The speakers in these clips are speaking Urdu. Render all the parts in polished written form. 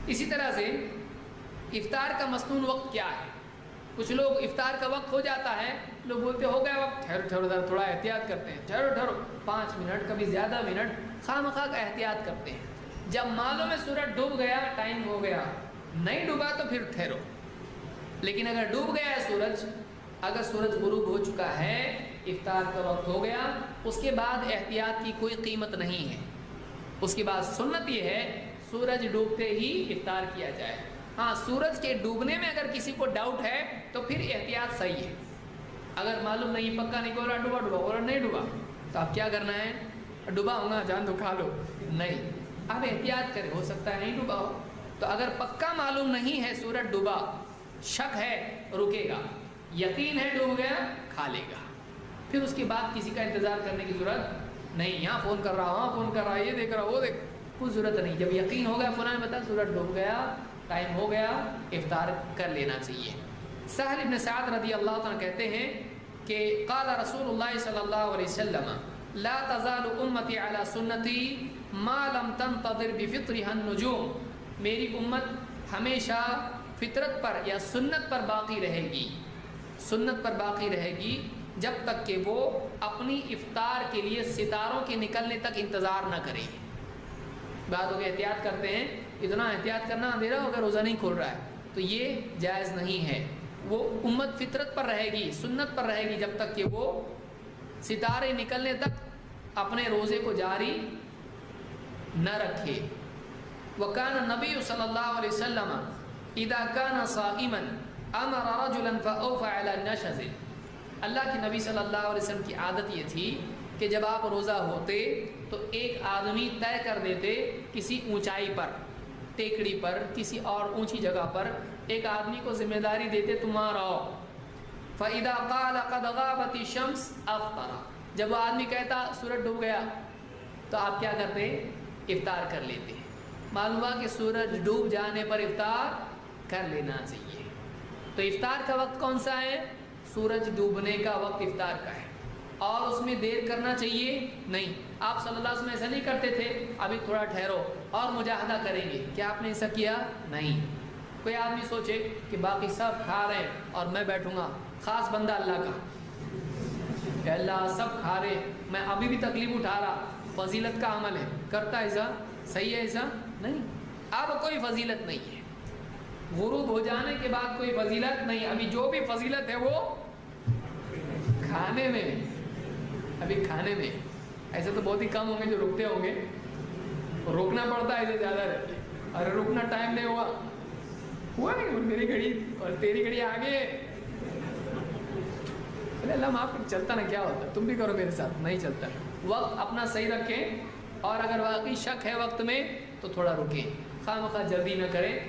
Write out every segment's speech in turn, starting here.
اسی طرح سے افطار کا مسنون وقت کیا ہے؟ کچھ لوگ افطار کا وقت ہو جاتا ہے، لوگ بولتے ہو گیا وقت، ٹھہرو تھوڑا احتیاط کرتے ہیں، ٹھہرو 5 منٹ کبھی زیادہ منٹ خواہ مخواہ احتیاط کرتے ہیں۔ جب معلوم ہے سورج ڈوب گیا، ٹائم ہو گیا، نہیں ڈوبا تو پھر ٹھہرو۔ لیکن اگر ڈوب گیا ہے سورج، اگر سورج غروب ہو چکا ہے، افطار کا وقت ہو گیا، اس کے بعد احتیاط کی کوئی قیمت نہیں ہے۔ اس کے بعد سنت یہ ہے سورج ڈوبتے ہی افطار کیا جائے۔ ہاں، سورج کے ڈوبنے میں اگر کسی کو ڈاؤٹ ہے تو پھر احتیاط صحیح ہے۔ اگر معلوم نہیں، پکا نہیں، بولا ڈوبا اور نہیں ڈوبا، تو آپ کیا کرنا ہے؟ ڈوبا ہوگا جان تو کھا لو، نہیں، آپ احتیاط کریں، ہو سکتا ہے نہیں ڈوبا ہو۔ تو اگر پکا معلوم نہیں ہے سورج ڈوبا، شک ہے، رکے گا، یقین ہے ڈوب گیا، کھا لے گا۔ پھر اس کے بعد کسی کا انتظار کرنے کی ضرورت نہیں، یہاں فون کر رہا، وہاں فون کر رہا، یہ دیکھ رہا، وہ دیکھ، کوئی ضرورت نہیں۔ جب یقین ہو گیا فلاں بتا سورج ڈوب گیا، ٹائم ہو گیا، افطار کر لینا چاہیے۔ سہل ابن سعد رضی اللہ عنہ کہتے ہیں کہ قال رسول اللہ صلی اللہ علیہ وسلم لا تزال امتی علی سنتی ما لم تنتظر بفطرها النجوم، میری امت ہمیشہ فطرت پر یا سنت پر باقی رہے گی، سنت پر باقی رہے گی جب تک کہ وہ اپنی افطار کے لیے ستاروں کے نکلنے تک انتظار نہ کرے۔ بعد ہو کے احتیاط کرتے ہیں، اتنا احتیاط کرنا اندھیرا ہو کر روزہ نہیں کھول رہا ہے، تو یہ جائز نہیں ہے۔ وہ امت فطرت پر رہے گی، سنت پر رہے گی جب تک کہ وہ ستارے نکلنے تک اپنے روزے کو جاری نہ رکھے۔ وکان نبی صلی اللہ علیہ وسلم اذا کان صائما امر رجلا فاوفى على النشز، اللہ کے نبی صلی اللہ علیہ وسلم کی عادت یہ تھی کہ جب آپ روزہ ہوتے تو ایک آدمی طے کر دیتے کسی اونچائی پر، ٹیکڑی پر، کسی اور اونچی جگہ پر ایک آدمی کو ذمہ داری دیتے تم وہاں رہو۔ فَإِذَا قَالَ قَدْ غَابَتِ الشَّمْسُ أَفْطَرَ، جب وہ آدمی کہتا سورج ڈوب گیا تو آپ کیا کرتے؟ افطار کر لیتے۔ معلوم ہوا کہ سورج ڈوب جانے پر افطار کر لینا چاہیے۔ تو افطار کا وقت کون سا ہے؟ سورج ڈوبنے کا وقت افطار کا ہے، اور اس میں دیر کرنا چاہیے نہیں۔ آپ صلی اللہ علیہ وسلم ایسا نہیں کرتے تھے ابھی تھوڑا ٹھہرو اور مجاہدہ کریں گے، کیا آپ نے ایسا کیا؟ نہیں۔ کوئی آدمی سوچے کہ باقی سب کھا رہے ہیں اور میں بیٹھوں گا، خاص بندہ اللہ کا کہ اللہ سب کھا رہے، میں ابھی بھی تکلیف اٹھا رہا، فضیلت کا عمل ہے، کرتا ایسا صحیح ہے؟ ایسا نہیں، اب کوئی فضیلت نہیں ہے۔ غروب ہو جانے کے بعد کوئی فضیلت نہیں، ابھی جو بھی فضیلت ہے وہ کھانے میں، ابھی کھانے میں۔ ایسے تو بہت ہی کم ہوں گے جو رکتے ہوں گے، روکنا پڑتا ہے ایسے زیادہ رہتے، ارے رکنا ٹائم نہیں ہوا نہیں، میری گھڑی اور تیری گھڑی آگے، اللہ معاف کر، چلتا نا کیا ہوتا، تم بھی کرو میرے ساتھ، نہیں چلتا۔ وقت اپنا صحیح رکھیں، اور اگر واقعی شک ہے وقت میں تو تھوڑا رکیں، خواہ مخواہ جلدی نہ کریں۔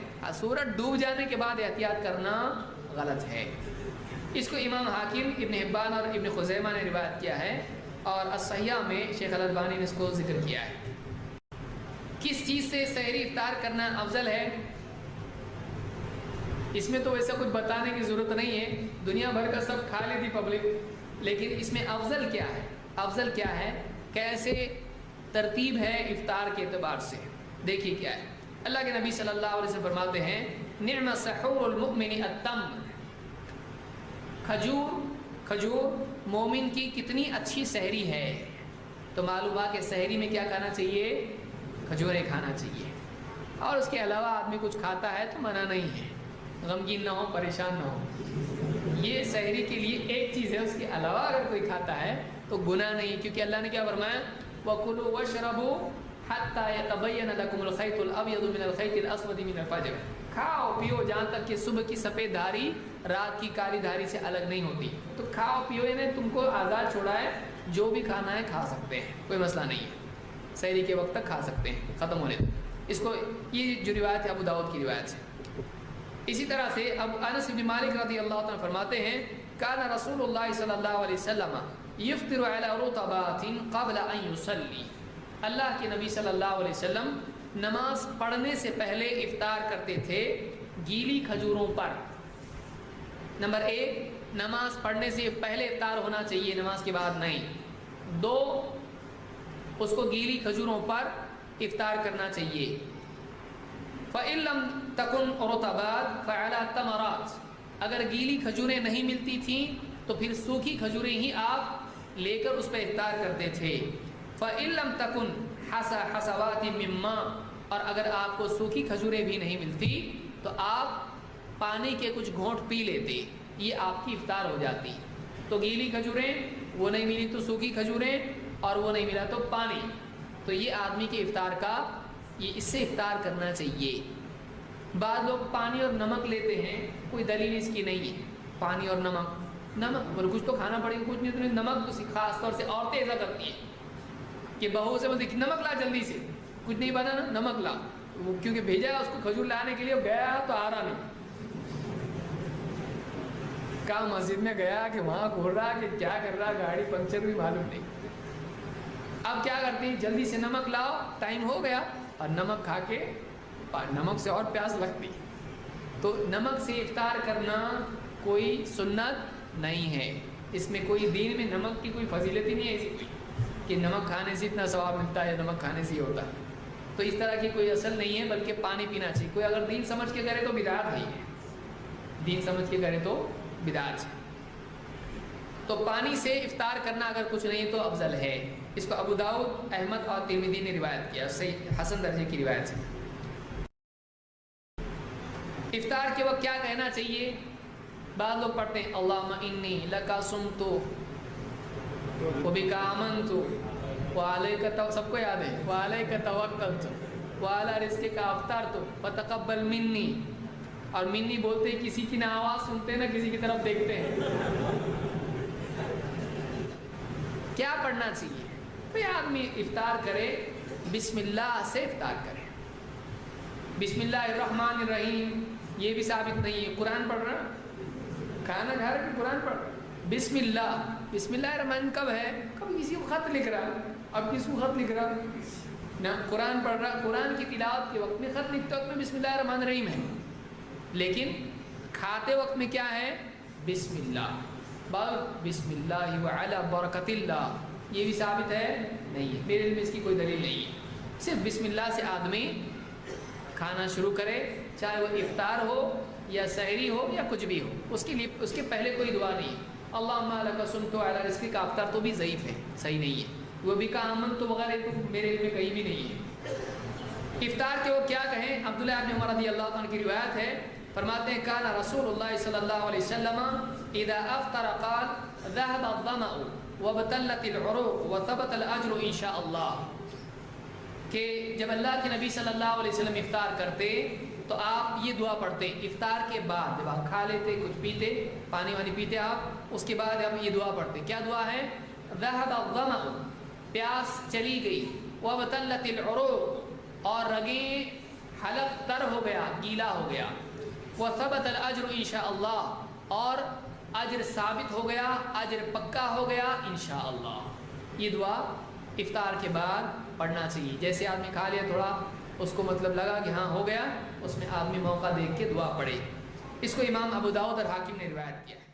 سورج ڈوب جانے کے بعد احتیاط کرنا غلط ہے۔ اس کو امام حاکم، ابن حبان اور ابن خزیمہ نے روایت کیا ہے، اور الصحیحہ میں شیخ الالبانی نے اس کو ذکر کیا ہے۔ کس چیز سے سحری افطار کرنا افضل ہے؟ اس میں تو ویسا کچھ بتانے کی ضرورت نہیں ہے، دنیا بھر کا سب کھا لیتی پبلک، لیکن اس میں افضل کیا ہے؟ افضل کیا ہے، کیسے ترتیب ہے افطار کے اعتبار سے؟ دیکھیے کیا ہے۔ اللہ کے نبی صلی اللہ علیہ وسلم فرماتے ہیں نعم سحور المؤمن التمر، کھجور مومن کی کتنی اچھی سحری ہے۔ تو معلوم ہوا کہ سحری میں کیا کھانا چاہیے؟ کھجوریں کھانا چاہیے، اور اس کے علاوہ آدمی کچھ کھاتا ہے تو منع نہیں ہے، غمگین نہ ہو، پریشان نہ ہو۔ یہ سحری کے لیے ایک چیز ہے، اس کے علاوہ اگر کوئی کھاتا ہے تو گناہ نہیں، کیونکہ اللہ نے کیا فرمایا؟ وَكُلُوا وَاشْرَبُوا حَتَّى يَتَبَيَّنَ لَكُمُ الْخَيْطُ الْأَبْيَضُ مِنَ الْخَيْطِ الْأَسْوَدِ مِنَ الْفَجْرِ، کھاؤ پیو جہاں تک کہ صبح کی سفید دھاری رات کی کالی دھاری سے الگ نہیں ہوتی۔ تو کھاؤ پیو، انہیں تم کو آزاد چھوڑا ہے، جو بھی کھانا ہے کھا سکتے ہیں، کوئی مسئلہ نہیں ہے، سحری کے وقت تک کھا سکتے ہیں، ختم ہونے تک۔ اس کو یہ جو روایت ہے ابو داؤد کی روایت ہے۔ اسی طرح سے اب انس بن مالک رضی اللہ عنہ فرماتے ہیں کان رسول اللہ صلی اللہ علیہ وسلم یفطر علی رطبات قبل ان یصلی، اللہ کے نبی صلی اللہ علیہ وسلم نماز پڑھنے سے پہلے افطار کرتے تھے گیلی کھجوروں پر۔ نمبر 1، نماز پڑھنے سے پہلے افطار ہونا چاہیے، نماز کے بعد نہیں۔ 2، اس کو گیلی کھجوروں پر افطار کرنا چاہیے۔ فَإِن لَّمْ تَكُنْ رُطَبَاتٍ فَعَلَى التَّمَرَاتِ، اگر گیلی کھجوریں نہیں ملتی تھیں تو پھر سوکھی کھجوریں ہی آپ لے کر اس پہ افطار کرتے تھے۔ فَإِن لَّمْ تَكُنْ حَسَوَاتٍ مِّن مَّاءٍ، اور اگر آپ کو سوکھی کھجوریں بھی نہیں ملتی تو آپ پانی کے کچھ گھونٹ پی لیتے، یہ آپ کی افطار ہو جاتی۔ تو گیلی کھجوریں وہ نہیں ملی تو سوکھی کھجوریں، اور وہ نہیں ملا تو پانی، تو یہ آدمی کے افطار کا، یہ اس سے افطار کرنا چاہیے۔ بعض لوگ پانی اور نمک لیتے ہیں، کوئی دلیل اس کی نہیں ہے۔ پانی اور نمک بولے کچھ تو کھانا پڑے گا، کچھ نہیں تو نمک تو خاص طور سے عورتیں ایسا کرتی ہیں کہ بہو سے بولتی نمک لا جلدی سے، کچھ نہیں پتا نا نمک لا، وہ کیونکہ بھیجا اس کو کھجور لانے کے لیے، گیا تو آ رہا نہیں، کہاں مسجد میں گیا کہ وہاں گھور رہا کہ کیا کر رہا، گاڑی پنکچر بھی معلوم نہیں۔ اب کیا کرتے ہیں، جلدی سے نمک لاؤ، ٹائم ہو گیا، اور نمک کھا کے، نمک سے اور پیاس لگتی۔ تو نمک سے افطار کرنا کوئی سنت نہیں ہے، اس میں کوئی دین میں نمک کی کوئی فضیلت ہی نہیں ہے ایسی کہ نمک کھانے سے اتنا ثواب ملتا ہے یا نمک کھانے سے ہی ہوتا ہے، تو اس طرح کی کوئی اصل نہیں ہے، بلکہ پانی پینا چاہیے۔ کوئی اگر دین سمجھ کے کرے تو بدعت نہیں ہے، دین سمجھ کے کرے تو بدعت ہے۔ تو پانی سے افطار کرنا اگر کچھ نہیں تو افضل ہے۔ اس کو ابو داؤد، احمد اور ترمذی نے روایت کیا، صحیح حسن درجے کی روایت سے۔ افطار کے وقت کیا کہنا چاہیے؟ بعض لوگ پڑھتے ہیں اللہم انی لکا صمتو وبک آمنتو وعلیک، سب کو یاد ہے، وعلیک توکلتو وعلی رزقک افطرتو فتقبل منی، اور منی بولتے کسی کی نہ آواز سنتے نہ کسی کی طرف دیکھتے ہیں۔ کیا پڑھنا چاہیے؟ کوئی آدمی افطار کرے بسم اللہ سے افطار کرے، بسم اللہ الرحمن الرحیم، یہ بھی ثابت نہیں ہے۔ قرآن پڑھ رہا، کھانا کھا رہا کہ قرآن پڑھ رہا، بسم اللہ الرحمن کب ہے؟ کب کسی کو خط لکھ رہا، اب کسی کو خط لکھ رہا نہ، قرآن پڑھ رہا، قرآن کی تلاوت کے وقت میں، خط لکھتے وقت میں بسم اللہ الرحمن الرحیم ہے، لیکن کھاتے وقت میں کیا ہے؟ بسم اللہ، بسم اللہ وعلی برکت اللہ، یہ بھی ثابت ہے نہیں ہے، میرے علم میں اس کی کوئی دلیل نہیں ہے۔ صرف بسم اللہ سے آدمی کھانا شروع کرے، چاہے وہ افطار ہو یا سحری ہو یا کچھ بھی ہو، اس کے لیے اس کے پہلے کوئی دعا نہیں ہے۔ اللہم لک صمت علی رزقک کا افطار تو بھی ضعیف ہے، صحیح نہیں ہے۔ وہ بھی کا امن تو وغیرہ تو میرے علم میں کہیں بھی نہیں ہے۔ افطار کے وہ کیا کہیں؟ عبداللہ ابن عمر رضی اللہ عنہ کی روایت ہے، فرماتے ہیں کان رسول اللہ صلی اللہ علیہ وسلم اذا افطر قال ذهب الظمأ وابتلت العروق وثبت الاجر ان شاء اللہ، کہ جب اللہ کے نبی صلی اللہ علیہ وسلم افطار کرتے تو آپ یہ دعا پڑھتے، افطار کے بعد جب آپ کھا لیتے، کچھ پیتے، پانی وانی پیتے آپ، اس کے بعد آپ یہ دعا پڑھتے۔ کیا دعا ہے؟ ذهب الظمأ، پیاس چلی گئی، وابتلت العروق، اور رگیں حلق تر ہو گیا، گیلا ہو گیا، وثبت الاجر انشاءاللہ، اور اجر ثابت ہو گیا، اجر پکا ہو گیا انشاءاللہ۔ یہ دعا افطار کے بعد پڑھنا چاہیے۔ جیسے آدمی کھا لیا، تھوڑا اس کو مطلب لگا کہ ہاں ہو گیا، اس میں آدمی موقع دیکھ کے دعا پڑھے۔ اس کو امام ابو داؤد اور حاکم نے روایت کیا ہے۔